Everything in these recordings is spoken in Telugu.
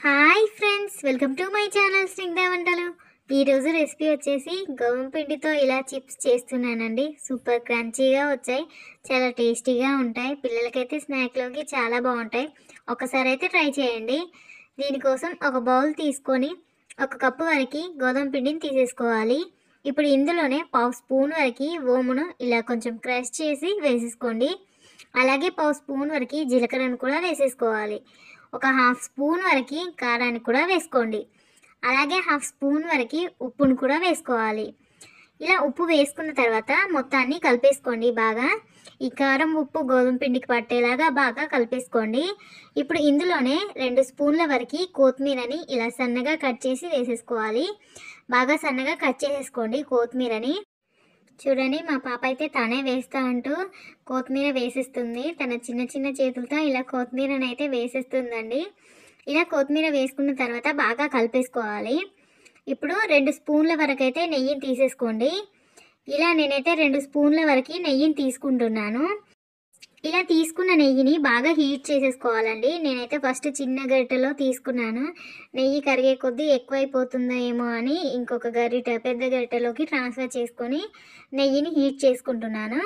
Hi friends, welcome to my channel Snigdha వంటలు. ఈరోజు రెసిపీ వచ్చేసి గోధుమ పిండితో ఇలా చిప్స్ చేస్తున్నానండి. సూపర్ క్రంచీగా వచ్చాయి, చాలా టేస్టీగా ఉంటాయి. పిల్లలకైతే స్నాక్లోకి చాలా బాగుంటాయి. ఒకసారి అయితే ట్రై చేయండి. దీనికోసం ఒక బౌల్ తీసుకొని 1 కప్పు వరకు గోధుమ పిండిని తీసేసుకోవాలి. ఇప్పుడు ఇందులోనే 1/2 స్పూన్ వరకు ఓమును ఇలా కొంచెం క్రష్ చేసి వేసేసుకోండి. అలాగే 1/2 స్పూన్ వరకు జీలకర్రను కూడా వేసేసుకోవాలి. ఒక 1/2 స్పూన్ వరకు కారాన్ని కూడా వేసుకోండి. అలాగే 1/2 స్పూన్ వరకు ఉప్పును కూడా వేసుకోవాలి. ఇలా ఉప్పు వేసుకున్న తర్వాత మొత్తాన్ని కలిపేసుకోండి బాగా. ఈ కారం ఉప్పు గోధుమ పిండికి పట్టేలాగా బాగా కలిపేసుకోండి. ఇప్పుడు ఇందులోనే 2 స్పూన్ల వరకు కొత్తిమీరని ఇలా సన్నగా కట్ చేసి వేసేసుకోవాలి. బాగా సన్నగా కట్ చేసేసుకోండి కొత్తిమీరని. చూడండి, మా పాప అయితే తనే వేస్తా అంటూ కొత్తిమీర వేసేస్తుంది. తన చిన్న చిన్న చేతులతో ఇలా కొత్తిమీరని అయితే వేసేస్తుందండి. ఇలా కొత్తిమీర వేసుకున్న తర్వాత బాగా కలిపేసుకోవాలి. ఇప్పుడు 2 స్పూన్ల వరకు అయితే నెయ్యిని తీసేసుకోండి. ఇలా నేనైతే 2 స్పూన్ల వరకు నెయ్యిని తీసుకుంటున్నాను. ఇలా తీసుకున్న నెయ్యిని బాగా హీట్ చేసేసుకోవాలండి. నేనైతే ఫస్ట్ చిన్న గరిటెలో తీసుకున్నాను. నెయ్యి కరిగే కొద్దీ ఎక్కువైపోతుందో ఏమో అని ఇంకొక పెద్ద గరిటెలోకి ట్రాన్స్ఫర్ చేసుకొని నెయ్యిని హీట్ చేసుకుంటున్నాను.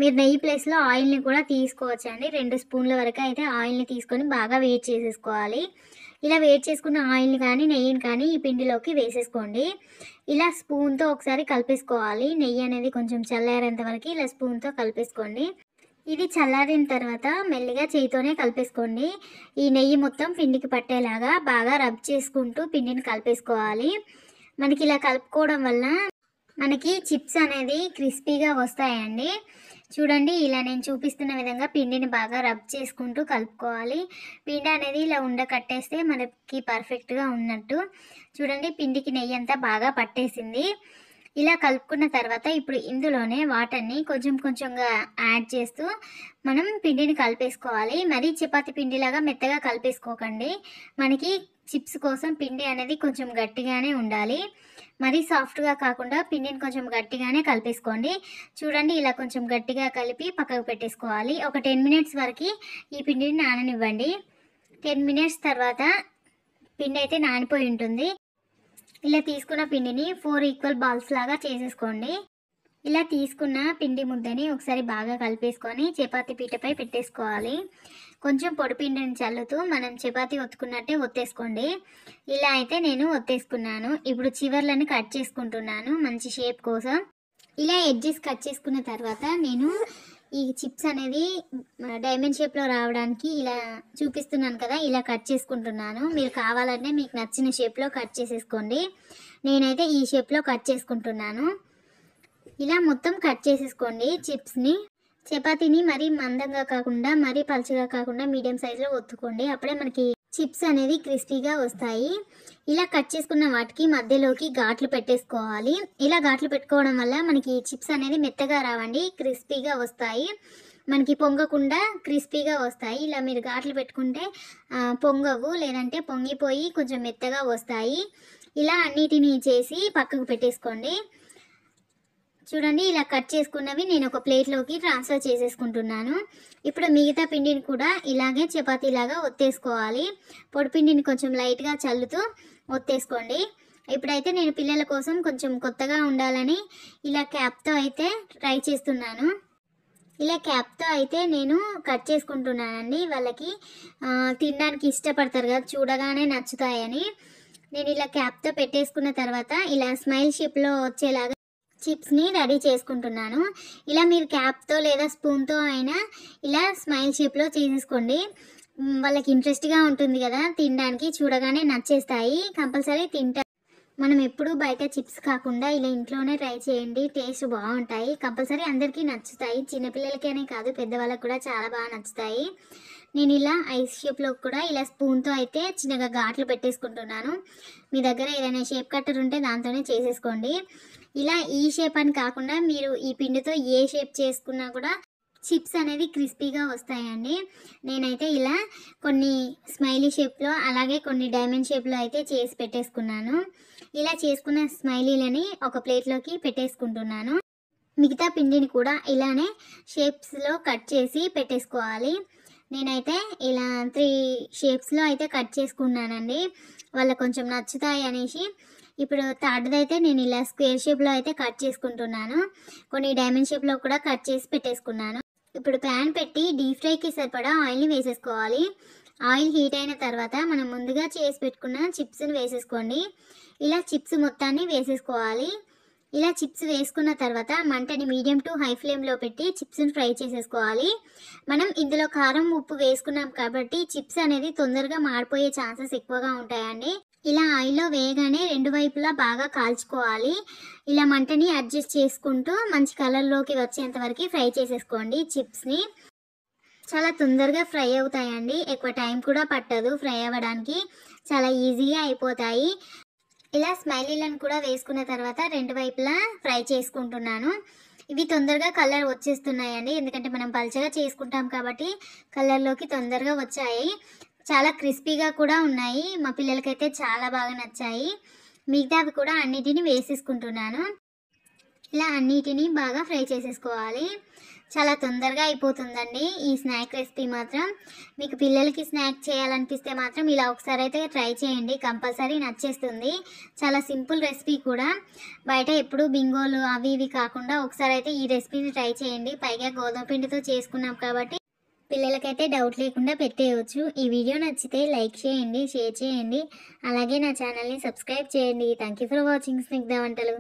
మీరు నెయ్యి ప్లేస్లో ఆయిల్ని కూడా తీసుకోవచ్చండి. 2 స్పూన్ల వరకు అయితే ఆయిల్ని తీసుకొని బాగా వేడి చేసేసుకోవాలి. ఇలా వేడి చేసుకున్న ఆయిల్ని కానీ నెయ్యిని కానీ ఈ పిండిలోకి వేసేసుకోండి. ఇలా స్పూన్తో ఒకసారి కలిపేసుకోవాలి. నెయ్యి అనేది కొంచెం చల్లారేంత వరకు ఇలా స్పూన్తో కలిపేసుకోండి. ఇది చల్లారిన తర్వాత మెల్లిగా చేయితోనే కలిపేసుకోండి. ఈ నెయ్యి మొత్తం పిండికి పట్టేలాగా బాగా రబ్ చేసుకుంటూ పిండిని కలిపేసుకోవాలి. మనకి ఇలా కలుపుకోవడం వల్ల మనకి చిప్స్ అనేది క్రిస్పీగా వస్తాయండి. చూడండి, ఇలా నేను చూపిస్తున్న విధంగా పిండిని బాగా రబ్ చేసుకుంటూ కలుపుకోవాలి. పిండి అనేది ఇలా కట్టేస్తే మనకి పర్ఫెక్ట్గా ఉన్నట్టు. చూడండి, పిండికి నెయ్యి అంతా బాగా పట్టేసింది. ఇలా కలుపుకున్న తర్వాత ఇప్పుడు ఇందులోనే వాటర్ని కొంచెం కొంచెంగా యాడ్ చేస్తూ మనం పిండిని కలిపేసుకోవాలి. మరీ చపాతి పిండిలాగా మెత్తగా కలిపేసుకోకండి. మనకి చిప్స్ కోసం పిండి అనేది కొంచెం గట్టిగానే ఉండాలి. మరీ సాఫ్ట్గా కాకుండా పిండిని కొంచెం గట్టిగానే కలిపేసుకోండి. చూడండి, ఇలా కొంచెం గట్టిగా కలిపి పక్కకు పెట్టేసుకోవాలి. ఒక 10 మినిట్స్ వరకు ఈ పిండిని నాననివ్వండి. 10 మినిట్స్ తర్వాత పిండి అయితే నానిపోయి ఉంటుంది. ఇలా తీసుకున్న పిండిని 4 ఈక్వల్ బాల్స్ లాగా చేసేసుకోండి. ఇలా తీసుకున్న పిండి ముద్దని ఒకసారి బాగా కలిపేసుకొని చపాతీ పీటపై పెట్టేసుకోవాలి. కొంచెం పొడి పిండిని చల్లుతూ మనం చపాతీ ఒత్తుకున్నట్టే ఒత్తేసుకోండి. ఇలా అయితే నేను ఒత్తేసుకున్నాను. ఇప్పుడు చివర్లను కట్ చేసుకుంటున్నాను మంచి షేప్ కోసం. ఇలా ఎడ్జెస్ కట్ చేసుకున్న తర్వాత నేను ఈ చిప్స్ అనేది డైమండ్ షేప్లో రావడానికి ఇలా చూపిస్తున్నాను కదా, ఇలా కట్ చేసుకుంటున్నాను. మీరు కావాలంటే మీకు నచ్చిన షేప్లో కట్ చేసేసుకోండి. నేనైతే ఈ షేప్లో కట్ చేసుకుంటున్నాను. ఇలా మొత్తం కట్ చేసేసుకోండి చిప్స్ని. చపాతీని మరీ మందంగా కాకుండా మరీ పలుచగా కాకుండా మీడియం సైజులో ఒత్తుకోండి. అప్పుడే మనకి చిప్స్ అనేది క్రిస్పీగా వస్తాయి. ఇలా కట్ చేసుకున్న వాటికి మధ్యలోకి ఘాట్లు పెట్టేసుకోవాలి. ఇలా ఘాట్లు పెట్టుకోవడం వల్ల మనకి చిప్స్ అనేది మెత్తగా రావండి, క్రిస్పీగా వస్తాయి. మనకి పొంగకుండా క్రిస్పీగా వస్తాయి. ఇలా మీరు ఘాట్లు పెట్టుకుంటే పొంగవు, లేదంటే పొంగిపోయి కొంచెం మెత్తగా వస్తాయి. ఇలా అన్నిటినీ చేసి పక్కకు పెట్టేసుకోండి. చూడండి, ఇలా కట్ చేసుకున్నవి నేను ఒక ప్లేట్లోకి ట్రాన్స్ఫర్ చేసేసుకుంటున్నాను. ఇప్పుడు మిగతా పిండిని కూడా ఇలాగే చపాతీలాగా ఒత్తేసుకోవాలి. పొడి పిండిని కొంచెం లైట్గా చల్లుతూ ఒత్తేసుకోండి. ఇప్పుడైతే నేను పిల్లల కోసం కొంచెం కొత్తగా ఉండాలని ఇలా క్యాప్తో అయితే ట్రై చేస్తున్నాను. ఇలా క్యాప్తో అయితే నేను కట్ చేసుకుంటున్నానండి. వాళ్ళకి తినడానికి ఇష్టపడతారు కదా, చూడగానే నచ్చుతాయని. నేను ఇలా క్యాప్తో పెట్టేసుకున్న తర్వాత ఇలా స్మైల్ షేప్లో వచ్చేలాగా చిప్స్ని రెడీ చేసుకుంటున్నాను. ఇలా మీరు క్యాప్తో లేదా స్పూన్తో అయినా ఇలా స్మైల్ షేప్లో చేసేసుకోండి. వాళ్ళకి ఇంట్రెస్ట్గా ఉంటుంది కదా తినడానికి, చూడగానే నచ్చేస్తాయి, కంపల్సరీ తింటారు. మనం ఎప్పుడు బయట చిప్స్ కాకుండా ఇలా ఇంట్లోనే ట్రై చేయండి, టేస్ట్ బాగుంటాయి. కంపల్సరీ అందరికీ నచ్చుతాయి. చిన్నపిల్లలకేనే కాదు, పెద్దవాళ్ళకి కూడా చాలా బాగా నచ్చుతాయి. నేను ఇలా ఐస్ షేప్లో కూడా ఇలా స్పూన్తో అయితే చిన్నగా ఘాట్లు పెట్టేసుకుంటున్నాను. మీ దగ్గర ఏదైనా షేప్ కట్టర్ ఉంటే దాంతోనే చేసేసుకోండి. ఇలా ఈ షేప్ అని కాకుండా మీరు ఈ పిండితో ఏ షేప్ చేసుకున్నా కూడా చిప్స్ అనేది క్రిస్పీగా వస్తాయండి. నేనైతే ఇలా కొన్ని స్మైలీ షేప్లో అలాగే కొన్ని డైమండ్ షేప్లో అయితే చేసి పెట్టేసుకున్నాను. ఇలా చేసుకున్న స్మైలీలని ఒక ప్లేట్లోకి పెట్టేసుకుంటున్నాను. మిగతా పిండిని కూడా ఇలానే షేప్స్లో కట్ చేసి పెట్టేసుకోవాలి. నేనైతే ఇలా 3 షేప్స్లో అయితే కట్ చేసుకున్నానండి. వాళ్ళకి కొంచెం నచ్చుతాయి అనేసి. ఇప్పుడు థర్డ్‌దైతే నేను ఇలా స్క్వేర్ షేప్లో అయితే కట్ చేసుకుంటున్నాను. కొన్ని డైమండ్ షేప్లో కూడా కట్ చేసి పెట్టేసుకున్నాను. ఇప్పుడు ప్యాన్ పెట్టి డీప్ ఫ్రైకి సరిపడా ఆయిల్ని వేసేసుకోవాలి. ఆయిల్ హీట్ అయిన తర్వాత మనం ముందుగా చేసి పెట్టుకున్న చిప్స్ని వేసేసుకోండి. ఇలా చిప్స్ మొత్తాన్ని వేసేసుకోవాలి. ఇలా చిప్స్ వేసుకున్న తర్వాత మంటని మీడియం టు హై ఫ్లేమ్లో పెట్టి చిప్స్ని ఫ్రై చేసేసుకోవాలి. మనం ఇందులో కారం ఉప్పు వేసుకున్నాం కాబట్టి చిప్స్ అనేది తొందరగా మాడిపోయే ఛాన్సెస్ ఎక్కువగా ఉంటాయండి. ఇలా ఆయిల్లో వేయగానే 2 వైపులా బాగా కాల్చుకోవాలి. ఇలా మంటని అడ్జస్ట్ చేసుకుంటూ మంచి కలర్లోకి వచ్చేంత వరకు ఫ్రై చేసేసుకోండి చిప్స్ని. చాలా తొందరగా ఫ్రై అవుతాయండి. ఎక్కువ టైం కూడా పట్టదు ఫ్రై అవ్వడానికి. చాలా ఈజీగా అయిపోతాయి. ఇలా స్మైలీలను కూడా వేసుకున్న తర్వాత 2 వైపులా ఫ్రై చేసుకుంటున్నాను. ఇవి తొందరగా కలర్ వచ్చేస్తున్నాయండి. ఎందుకంటే మనం పల్చగా చేసుకుంటాం కాబట్టి కలర్లోకి తొందరగా వచ్చాయి. చాలా క్రిస్పీగా కూడా ఉన్నాయి. మా పిల్లలకైతే చాలా బాగా నచ్చాయి. మిగతావి కూడా అన్నిటిని వేసేసుకుంటున్నాను. ఇలా అన్నిటిని బాగా ఫ్రై చేసేసుకోవాలి. చాలా తొందరగా అయిపోతుందండి ఈ స్నాక్ రెసిపీ మాత్రం. మీకు పిల్లలకి స్నాక్ చేయాలనిపిస్తే మాత్రం ఇలా ఒకసారి అయితే ట్రై చేయండి. కంపల్సరీ నచ్చేస్తుంది. చాలా సింపుల్ రెసిపీ కూడా. బయట ఎప్పుడు బింగోలు అవి ఇవి కాకుండా ఒకసారి అయితే ఈ రెసిపీని ట్రై చేయండి. పైగా గోధుమ పిండితో చేసుకున్నాం కాబట్టి పిల్లలకైతే డౌట్ లేకుండా పెట్టేయవచ్చు. ఈ వీడియో నచ్చితే లైక్ చేయండి, షేర్ చేయండి. అలాగే నా ఛానల్ని సబ్స్క్రైబ్ చేయండి. Thank you for watching Snigdha వంటలు.